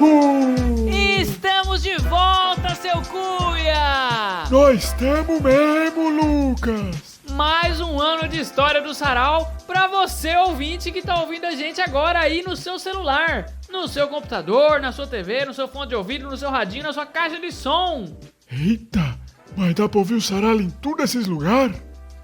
Uhul! Estamos de volta, seu cuia! Nós estamos mesmo, Lucas! Mais um ano de história do Sarau pra você, ouvinte, que tá ouvindo a gente agora aí no seu celular, no seu computador, na sua TV, no seu fone de ouvido, no seu radinho, na sua caixa de som. Eita, mas dá pra ouvir o Sarau em todos esses lugares?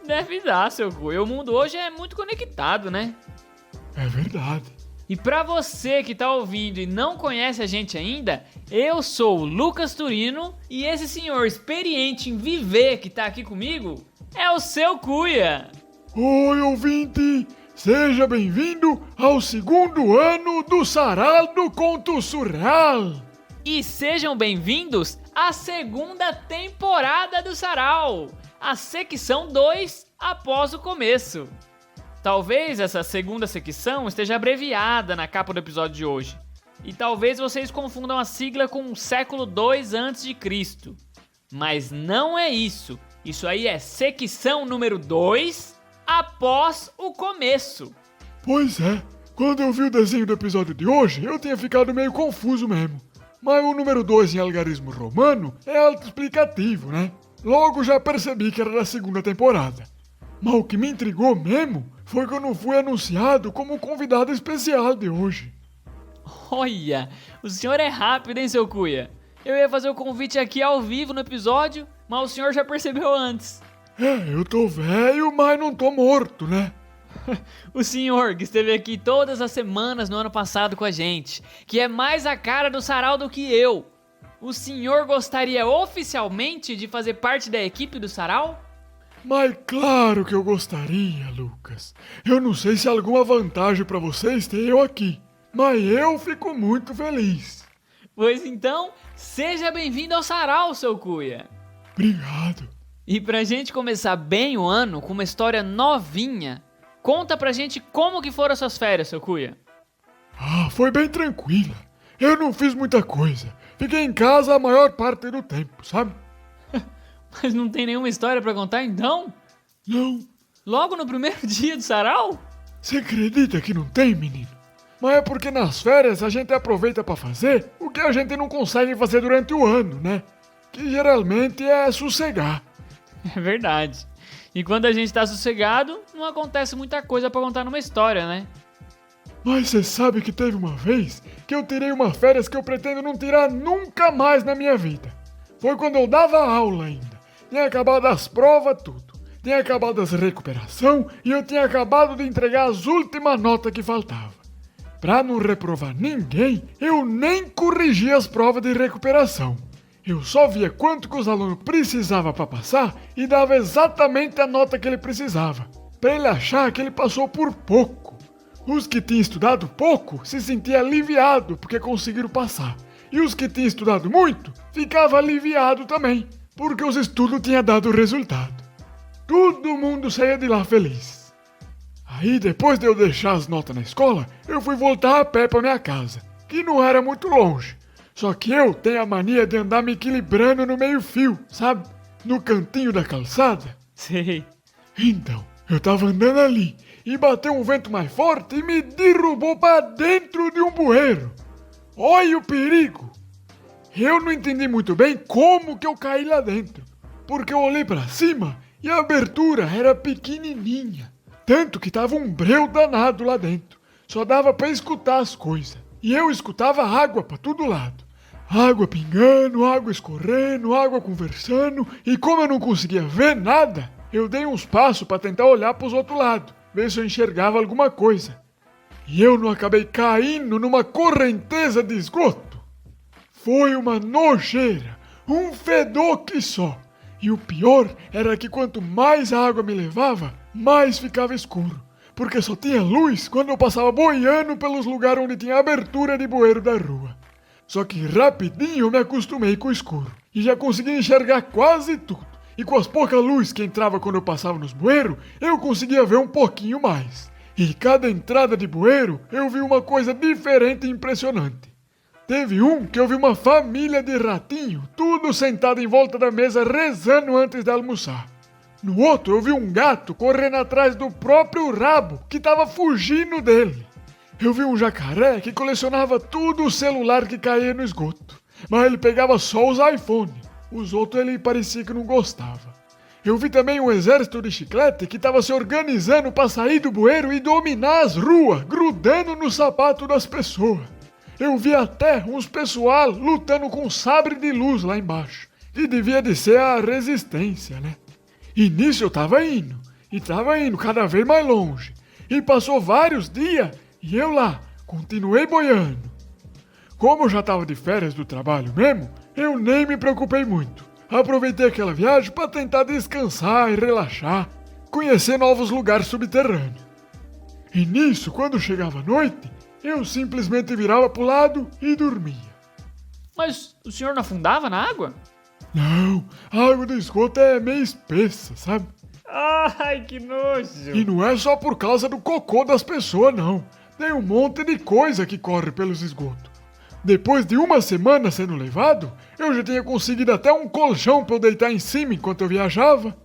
Deve dar, seu cuia. O mundo hoje é muito conectado, né? É verdade. E pra você que tá ouvindo e não conhece a gente ainda, eu sou o Lucas Turino e esse senhor experiente em viver que tá aqui comigo é o seu cuia. Oi, ouvinte! Seja bem-vindo ao segundo ano do Sarau do Conto Surreal! E sejam bem-vindos à segunda temporada do Sarau, a secção 2 após o começo. Talvez essa segunda secção esteja abreviada na capa do episódio de hoje. E talvez vocês confundam a sigla com o século 2 a.C. Mas não é isso. Isso aí é secção número 2 após o começo. Pois é, quando eu vi o desenho do episódio de hoje, eu tinha ficado meio confuso mesmo. Mas o número 2 em algarismo romano é autoexplicativo, né? Logo já percebi que era da segunda temporada. Mas o que me intrigou mesmo foi que eu não fui anunciado como convidado especial de hoje. Olha, o senhor é rápido, hein, seu cuia? Eu ia fazer o convite aqui ao vivo no episódio, mas o senhor já percebeu antes. É, eu tô velho, mas não tô morto, né? O senhor que esteve aqui todas as semanas no ano passado com a gente, que é mais a cara do Sarau do que eu. O senhor gostaria oficialmente de fazer parte da equipe do Sarau? Mas claro que eu gostaria, Lucas. Eu não sei se há alguma vantagem pra vocês ter eu aqui, mas eu fico muito feliz. Pois então, seja bem-vindo ao Sarau, seu cuia. Obrigado. E pra gente começar bem o ano com uma história novinha, conta pra gente como que foram as suas férias, seu cuia. Ah, foi bem tranquila. Eu não fiz muita coisa. Fiquei em casa a maior parte do tempo, sabe? Mas não tem nenhuma história pra contar então? Não. Logo no primeiro dia do Sarau? Você acredita que não tem, menino? Mas é porque nas férias a gente aproveita pra fazer o que a gente não consegue fazer durante o ano, né? Que geralmente é sossegar. É verdade. E quando a gente tá sossegado, não acontece muita coisa pra contar numa história, né? Mas você sabe que teve uma vez que eu tirei uma férias que eu pretendo não tirar nunca mais na minha vida. Foi quando eu dava aula ainda. Tinha acabado as provas, tudo. Tinha acabado as recuperação e eu tinha acabado de entregar as últimas notas que faltavam. Pra não reprovar ninguém, eu nem corrigi as provas de recuperação. Eu só via quanto que os alunos precisavam para passar e dava exatamente a nota que ele precisava, para ele achar que ele passou por pouco. Os que tinham estudado pouco se sentiam aliviados porque conseguiram passar. E os que tinham estudado muito ficavam aliviados também, porque os estudos tinham dado resultado. Todo mundo saía de lá feliz. Aí, depois de eu deixar as notas na escola, eu fui voltar a pé para minha casa, que não era muito longe. Só que eu tenho a mania de andar me equilibrando no meio-fio, sabe? No cantinho da calçada. Sei. Então, eu tava andando ali e bateu um vento mais forte e me derrubou para dentro de um bueiro. Olha o perigo! Eu não entendi muito bem como que eu caí lá dentro, porque eu olhei para cima e a abertura era pequenininha. Tanto que tava um breu danado lá dentro. Só dava para escutar as coisas. E eu escutava água para todo lado. Água pingando, água escorrendo, água conversando. E como eu não conseguia ver nada, eu dei uns passos para tentar olhar para os outros lados, ver se eu enxergava alguma coisa. E eu não acabei caindo numa correnteza de esgoto. Foi uma nojeira, um fedor que só. E o pior era que quanto mais a água me levava, mais ficava escuro. Porque só tinha luz quando eu passava boiando pelos lugares onde tinha abertura de bueiro da rua. Só que rapidinho eu me acostumei com o escuro e já conseguia enxergar quase tudo. E com as poucas luz que entrava quando eu passava nos bueiros, eu conseguia ver um pouquinho mais. E cada entrada de bueiro eu vi uma coisa diferente e impressionante. Teve um que eu vi uma família de ratinho, tudo sentado em volta da mesa rezando antes de almoçar. No outro eu vi um gato correndo atrás do próprio rabo que estava fugindo dele. eu vi um jacaré que colecionava tudo o celular que caía no esgoto. Mas ele pegava só os iPhone. Os outros ele parecia que não gostava. Eu vi também um exército de chiclete que estava se organizando para sair do bueiro e dominar as ruas, grudando no sapato das pessoas. Eu vi até uns pessoal lutando com sabre de luz lá embaixo. E devia de ser a resistência, né? E nisso eu tava indo cada vez mais longe. E passou vários dias e eu lá, continuei boiando. Como eu já tava de férias do trabalho mesmo, eu nem me preocupei muito. Aproveitei aquela viagem para tentar descansar e relaxar, conhecer novos lugares subterrâneos. E nisso, quando chegava a noite, eu simplesmente virava pro lado e dormia. Mas o senhor não afundava na água? Não, a água do esgoto é meio espessa, sabe? Ai, que nojo! E não é só por causa do cocô das pessoas, não. Tem um monte de coisa que corre pelos esgotos. Depois de uma semana sendo levado, eu já tinha conseguido até um colchão para eu deitar em cima enquanto eu viajava.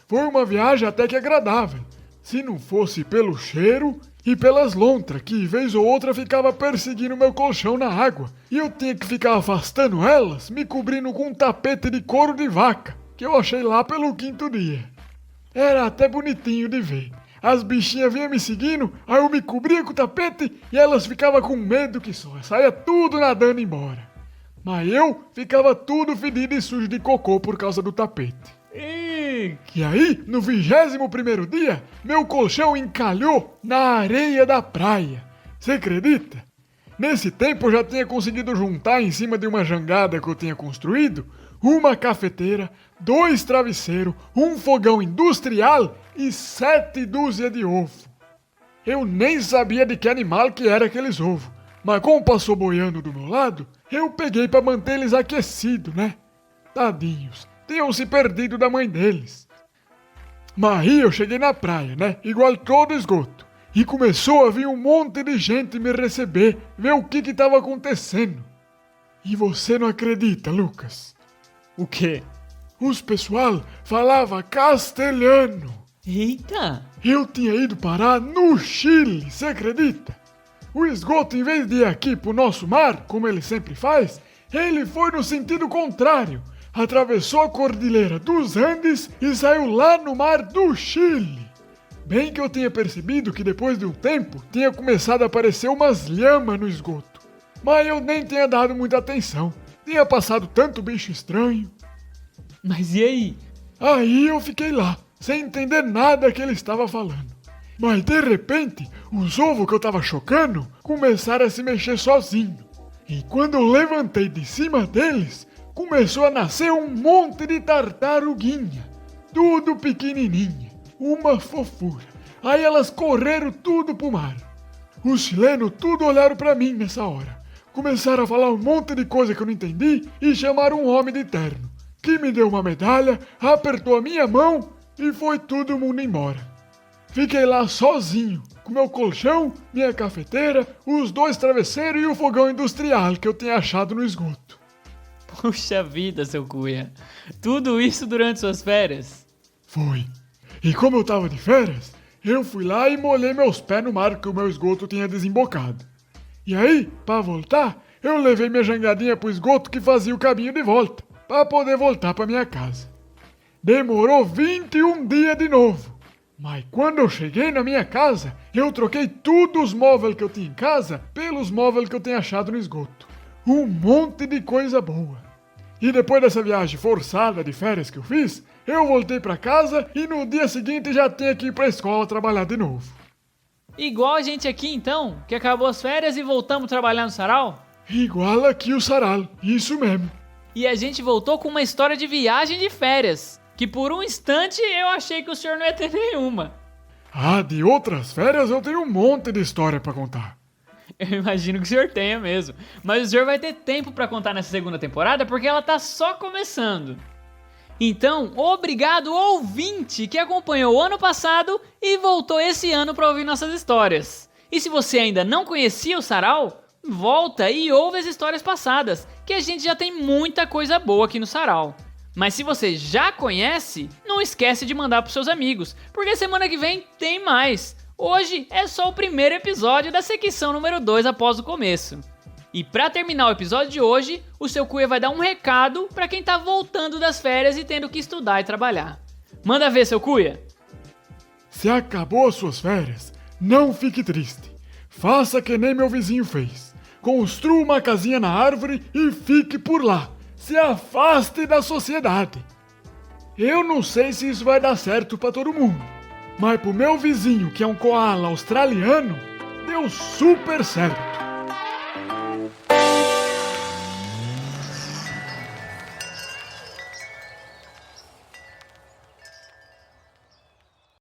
Foi uma viagem até que agradável, se não fosse pelo cheiro e pelas lontras que vez ou outra ficava perseguindo meu colchão na água e eu tinha que ficar afastando elas, me cobrindo com um tapete de couro de vaca que eu achei lá pelo 5º dia. Era até bonitinho de ver. As bichinhas vinham me seguindo, aí eu me cobria com o tapete e elas ficavam com medo que só saia tudo nadando embora. Mas eu ficava tudo fedido e sujo de cocô por causa do tapete. E aí, no 21º dia, meu colchão encalhou na areia da praia. Você acredita? Nesse tempo eu já tinha conseguido juntar em cima de uma jangada que eu tinha construído uma cafeteira, 2 travesseiros, um fogão industrial e 7 dúzias de ovo. Eu nem sabia de que animal que era aqueles ovos, mas como passou boiando do meu lado, eu peguei para manter eles aquecidos, né? Tadinhos, tinham se perdido da mãe deles. Mas aí eu cheguei na praia, né? Igual todo esgoto. E começou a vir um monte de gente me receber, ver o que estava acontecendo. E você não acredita, Lucas? O quê? Os pessoal falava castelhano. Eita! Eu tinha ido parar no Chile, você acredita? O esgoto, em vez de ir aqui pro nosso mar, como ele sempre faz, ele foi no sentido contrário. Atravessou a cordilheira dos Andes e saiu lá no mar do Chile. Bem que eu tinha percebido que depois de um tempo tinha começado a aparecer umas lhamas no esgoto. Mas eu nem tinha dado muita atenção. Tinha passado tanto bicho estranho. Mas e aí? Aí eu fiquei lá, sem entender nada que ele estava falando. Mas de repente, os ovos que eu estava chocando começaram a se mexer sozinho. E quando eu levantei de cima deles, começou a nascer um monte de tartaruguinha. Tudo pequenininha, uma fofura. Aí elas correram tudo pro mar. Os chilenos tudo olharam pra mim nessa hora. Começaram a falar um monte de coisa que eu não entendi e chamaram um homem de terno, que me deu uma medalha, apertou a minha mão e foi todo mundo embora. Fiquei lá sozinho, com meu colchão, minha cafeteira, os 2 travesseiros e o fogão industrial que eu tinha achado no esgoto. Puxa vida, seu cuia. Tudo isso durante suas férias? Foi. E como eu tava de férias, eu fui lá e molhei meus pés no mar que o meu esgoto tinha desembocado. E aí, para voltar, eu levei minha jangadinha pro esgoto que fazia o caminho de volta, para poder voltar para minha casa. Demorou 21 dias de novo. Mas quando eu cheguei na minha casa, eu troquei todos os móveis que eu tinha em casa pelos móveis que eu tinha achado no esgoto. Um monte de coisa boa. E depois dessa viagem forçada de férias que eu fiz, eu voltei para casa e no dia seguinte já tinha que ir para a escola trabalhar de novo. Igual a gente aqui então, que acabou as férias e voltamos a trabalhar no sarau? Igual aqui o sarau, isso mesmo. E a gente voltou com uma história de viagem de férias, que por um instante eu achei que o senhor não ia ter nenhuma. Ah, de outras férias eu tenho um monte de história para contar. Eu imagino que o senhor tenha mesmo, mas o senhor vai ter tempo para contar nessa segunda temporada porque ela tá só começando. Então, obrigado ouvinte que acompanhou o ano passado e voltou esse ano para ouvir nossas histórias. E se você ainda não conhecia o sarau, volta e ouve as histórias passadas, que a gente já tem muita coisa boa aqui no sarau. Mas se você já conhece, não esquece de mandar pros seus amigos, porque semana que vem tem mais. Hoje é só o primeiro episódio da secção número 2 após o começo. E para terminar o episódio de hoje, o seu Cuia vai dar um recado para quem tá voltando das férias e tendo que estudar e trabalhar. Manda ver, seu Cuia! Se acabou as suas férias, não fique triste. Faça que nem meu vizinho fez. Construa uma casinha na árvore e fique por lá. Se afaste da sociedade. Eu não sei se isso vai dar certo para todo mundo, mas pro meu vizinho, que é um koala australiano, deu super certo.